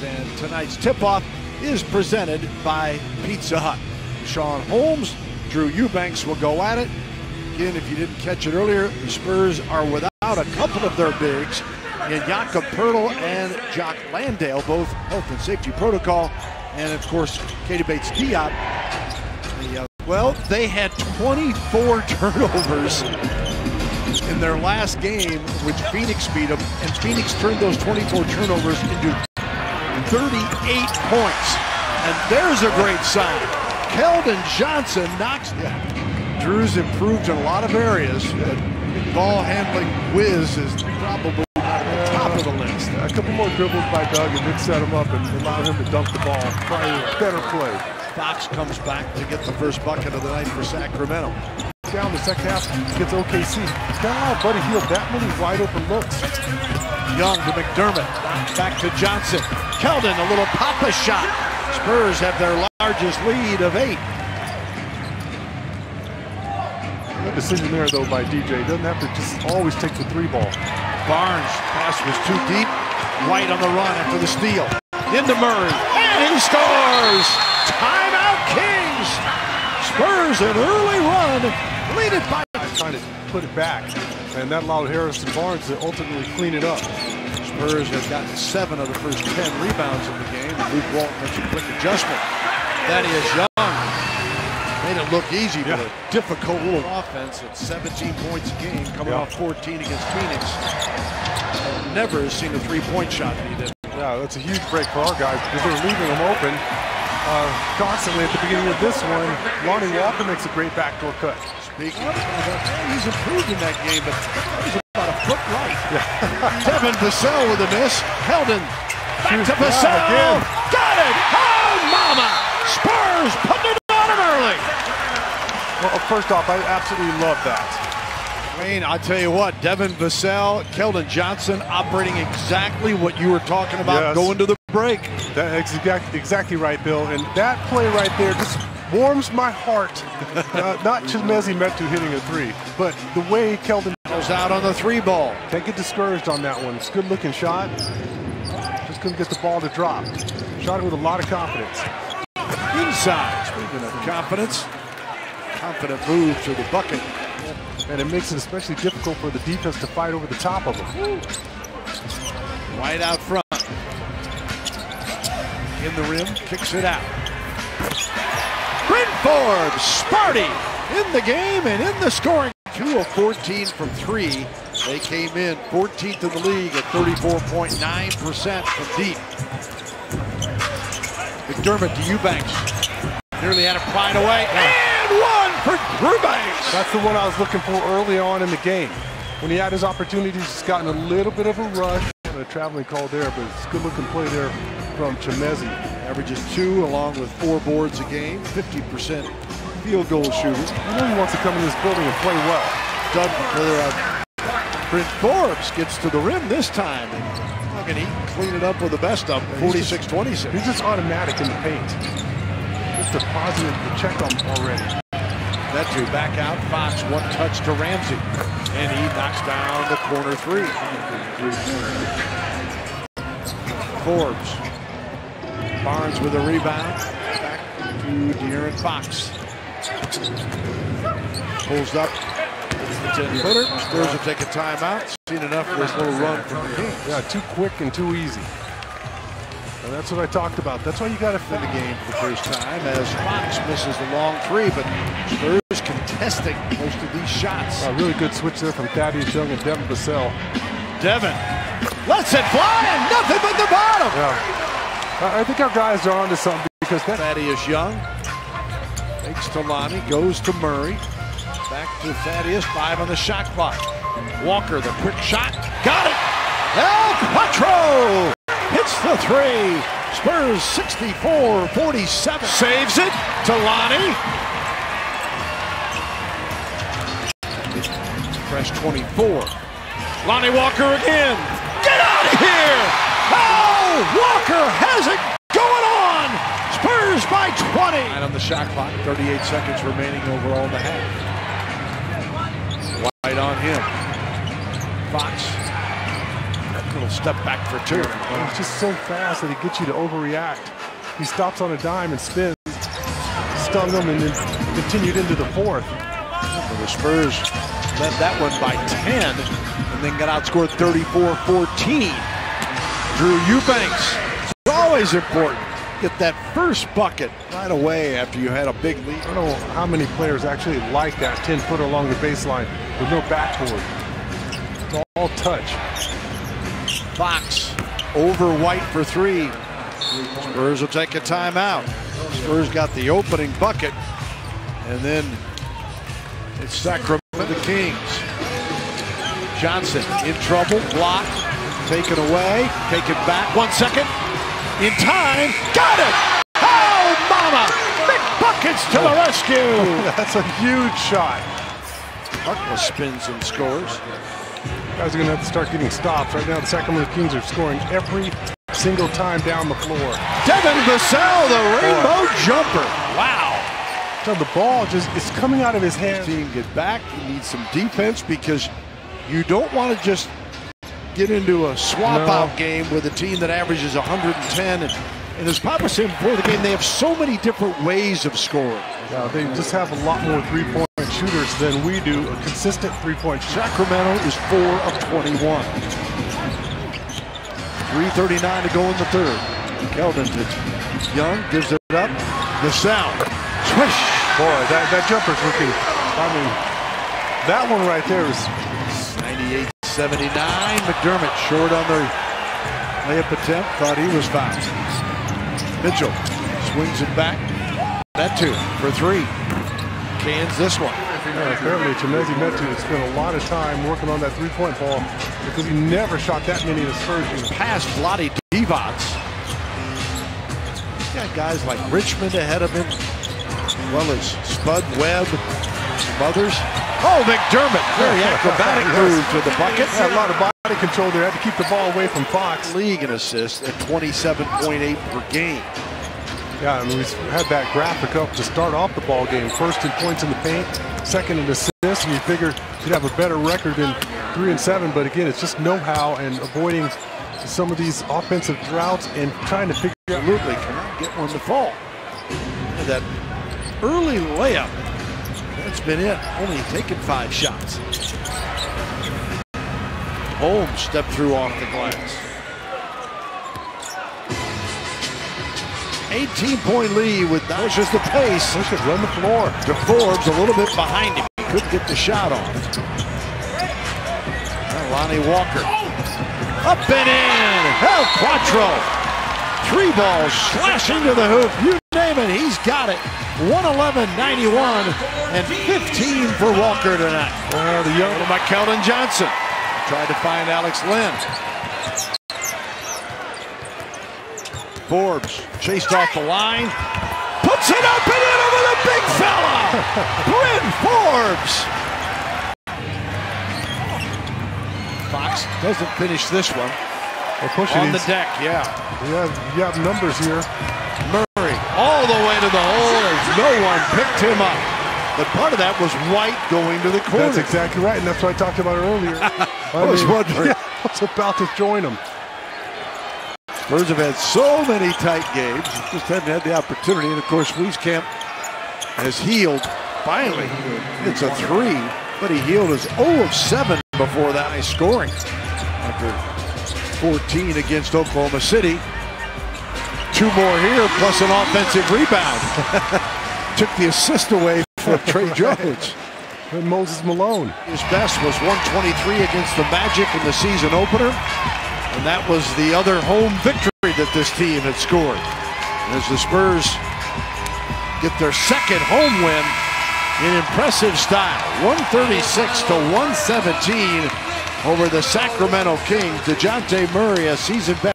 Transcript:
and tonight's tip-off is presented by Pizza Hut. Sean Holmes, Drew Eubanks will go at it. Again, if you didn't catch it earlier, the Spurs are without a couple of their bigs in Jakob Poeltl and Jock Landale, both health and safety protocol, and of course, Katie Bates-Diop. Well, they had 24 turnovers in their last game, which Phoenix beat them, and Phoenix turned those 24 turnovers into 38 points. And there's a great sign. Keldon Johnson knocks down. Drew's improved in a lot of areas, but ball handling whiz is probably not at the top of the list. A couple more dribbles by Doug and then set him up and allow him to dunk the ball. Probably a better play. Fox comes back to get the first bucket of the night for Sacramento. Down the second half against OKC. Can't allow Buddy Hield that many wide open looks. Young to McDermott. Back to Johnson. Keldon, a little pop-a shot. Spurs have their largest lead of 8. Good decision there, though, by DJ. Doesn't have to just always take the 3-ball. Barnes' pass was too deep. White on the run after the steal. Into Murray. And he scores! Timeout Kings! Spurs an early run. Lead it by... Trying to put it back. And that allowed Harrison Barnes to ultimately clean it up. Spurs have gotten 7 of the first 10 rebounds in the game. Luke Walton makes a quick adjustment. Thaddeus Young made it look easy, but a difficult little offense at 17 points a game, coming off 14 against Phoenix. Never has seen a 3-point shot that he did. Yeah, that's a huge break for our guys because they're leaving them open constantly at the beginning of this one. Lonnie Walker makes a great backdoor cut. Speaking of that, he's improved in that game, but he's about a foot right. Devin Vassell with a miss. Keldon back to Vassell. Again. Got it! Oh, mama! Spurs putting it on him early. Well, first off, I absolutely love that. Wayne, I'll tell you what, Devin Vassell, Keldon Johnson operating exactly what you were talking about going to the break. That's exactly right, Bill. And that play right there just warms my heart. Not Chimezie Metu hitting a 3, but the way Keldon goes out on the 3-ball. Can't get discouraged on that one. It's a good-looking shot. Just couldn't get the ball to drop. Shot it with a lot of confidence. Inside, speaking of confidence, confident move to the bucket. And it makes it especially difficult for the defense to fight over the top of them. Right out front. In the rim, kicks it out. Bryn Forbes, Sparty, in the game and in the scoring. 2 of 14 from 3. They came in 14th in the league at 34.9% from deep. McDermott to Eubanks. Nearly had it pried away. And one for Eubanks. That's the one I was looking for early on in the game. When he had his opportunities, he's gotten a little bit of a rush. A traveling call there, but it's a good-looking play there from Chimezie. Averages 2 along with 4 boards a game. 50% field goal shooter. I know he wants to come in this building and play well. Bryn Forbes gets to the rim this time. And he can clean it up with the best of them. 46-26. He's just automatic in the paint. Just depositing the check on already. That 2 back out. Fox 1 touch to Ramsey. And he knocks down the corner 3. Forbes. Barnes with a rebound. Back to De'Aaron Fox. Pulls up. It's the 10-footer. Spurs will take a timeout. Seen enough for this little run from the Kings. Yeah, too quick and too easy. And that's what I talked about. That's why you got to fit the game for the first time as Fox misses the long 3, but Spurs contesting most of these shots. A really good switch there from Thaddeus Young and Devin Vassell. Devin lets it fly and nothing but the bottom. Yeah. I think our guys are onto something because that Thaddeus Young takes to Lonnie, goes to Murray. Back to Thaddeus, 5 on the shot clock. Walker, the quick shot, got it! El Quattro hits the 3. Spurs 64-47. Saves it to Lonnie. Fresh 24. Lonnie Walker again. Get out of here! Oh, Walker has it going on! Spurs by 20. And on the shot clock, 38 seconds remaining overall in the half. White on him. Fox Little step back for two. He's just so fast that he gets you to overreact. He stops on a dime and spins, stung him, and then continued into the fourth. Well, the Spurs led that one by 10 and then got outscored 34-14. Drew Eubanks. It's always important. Get that first bucket right away after you had a big lead. I don't know how many players actually like that 10-footer along the baseline with no backboard. It's all touch. Fox over White for three. Spurs will take a timeout. Spurs got the opening bucket, and then it's Sacramento the Kings. Johnson in trouble, blocked, taken away, taken back. 1 second. In time, got it! Oh, mama! Big buckets to the rescue! That's a huge shot. Harkless spins and scores. Guys are going to have to start getting stops. Right now, the Sacramento Kings are scoring every single time down the floor. Devin Vassell, the rainbow jumper. Wow. So the ball just is coming out of his hands. Team get back. You need some defense because you don't want to just get into a swap-out game with a team that averages 110. And as Papa said before the game, they have so many different ways of scoring. Yeah, they just have a lot more three-point shooters than we do, a consistent three-point shooter. Sacramento is 4 of 21. 3:39 to go in the third. Keldon to Young, gives it up. The sound. Swish! Boy, that jumper's looking, I mean, that one right there is 98-79. McDermott short on the layup attempt. Thought he was fouled. Mitchell swings it back. That two for three. Cans this one. Apparently, Chemezi Metu has spent a lot of time working on that three-point ball because he never shot that many in his first game. Past Vlade Divac. He's got guys like Richmond ahead of him, as well as Spud Webb, some others. Oh, McDermott, very acrobatic move to the bucket. Had a lot of body control there. Had to keep the ball away from Fox. League in assists at 27.8 per game. Yeah, and we've had that graphic up to start off the ball game. First in points in the paint, second in assists, and you figure you'd have a better record than 3 and 7. But again, it's just know-how and avoiding some of these offensive droughts and trying to figure out. Absolutely cannot get one to fall. And that early layup, that's been it. Only taken 5 shots. Holmes stepped through off the glass. 18-point lead with pushes the pace. They should run the floor. To Forbes, a little bit behind him. He couldn't get the shot on. Lonnie Walker. Up and in. El Quattro. 3 balls slashing to the hoop. You name it, he's got it. 111-91 and 15 for Walker tonight. Well, the young by Keldon Johnson. Tried to find Alex Len. Forbes chased off the line. Puts it up and in over the big fella. Bryn Forbes. Fox doesn't finish this one. On the deck, yeah. You have numbers here. Murray all the way to the hole as no one picked him up. But part of that was White going to the corner. That's exactly right, and that's what I talked about earlier. I was wondering. Yeah, I was about to join him. Spurs have had so many tight games, just haven't had the opportunity. And of course, Wieskamp has healed. Finally, it's a 3, but he healed as 0 of 7 before that. High scoring after 14 against Oklahoma City. 2 more here, plus an offensive rebound. Took the assist away from Trey Jones. And Moses Malone. His best was 123 against the Magic in the season opener. And that was the other home victory that this team had scored. As the Spurs get their second home win in impressive style. 136-117 over the Sacramento Kings. DeJounte Murray, a season best.